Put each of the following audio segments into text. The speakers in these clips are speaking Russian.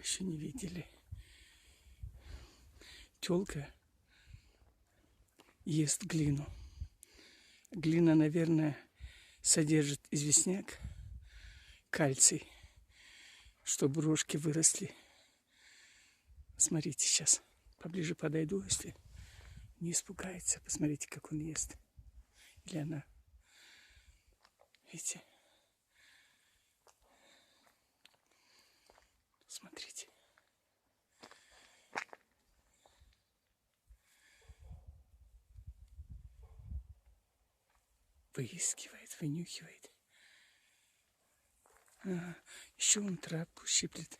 еще не видели. Тёлка ест глину. Глина, наверное, содержит известняк, кальций, чтобы рожки выросли. Смотрите, сейчас поближе подойду, если не испугается. Посмотрите, как он ест. Или она. Видите? Смотрите. Выискивает, вынюхивает. Еще он травку щиплет.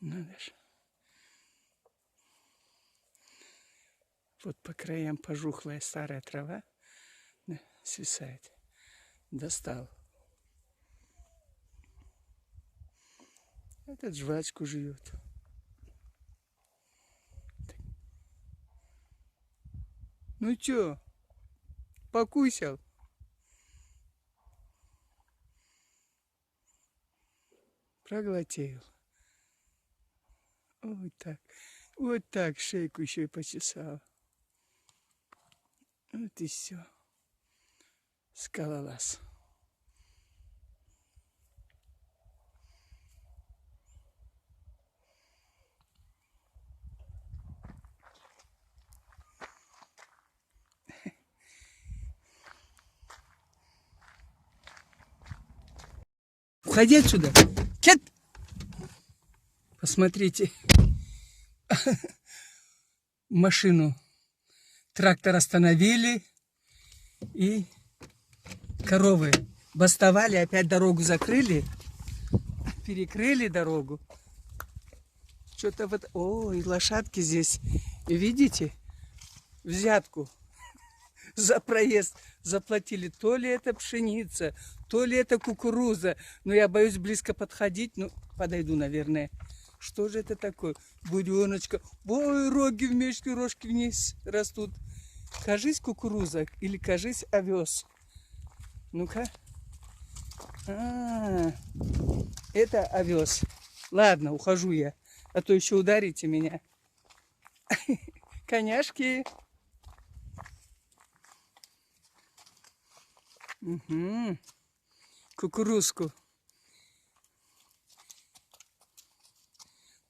Надо же. Вот по краям пожухлая старая трава свисает. Достал. Этот жвачку жует. Ну чё, покусал? Проглотил. Вот так шейку еще и почесал. Вот и все. Скалолаз. Уходи отсюда. Кет! Посмотрите. Машину. Трактор остановили. И коровы бастовали, опять дорогу закрыли. Перекрыли дорогу. Что-то вот... Ой, лошадки здесь. Видите? Взятку за проезд заплатили. То ли это пшеница, то ли это кукуруза. Но я боюсь близко подходить. Ну, подойду, наверное. Что же это такое? Буреночка. Ой, роги вместе, рожки вниз растут. Кажись, кукуруза или кажись, овес. Ну-ка. Это овес. Ладно, ухожу я. А то еще ударите меня. Коняшки. Угу. Кукурузку.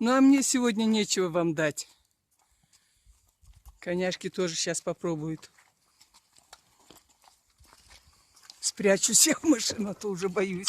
Ну, а мне сегодня нечего вам дать. Коняшки тоже сейчас попробуют. Спрячусь я в машину, а то уже боюсь.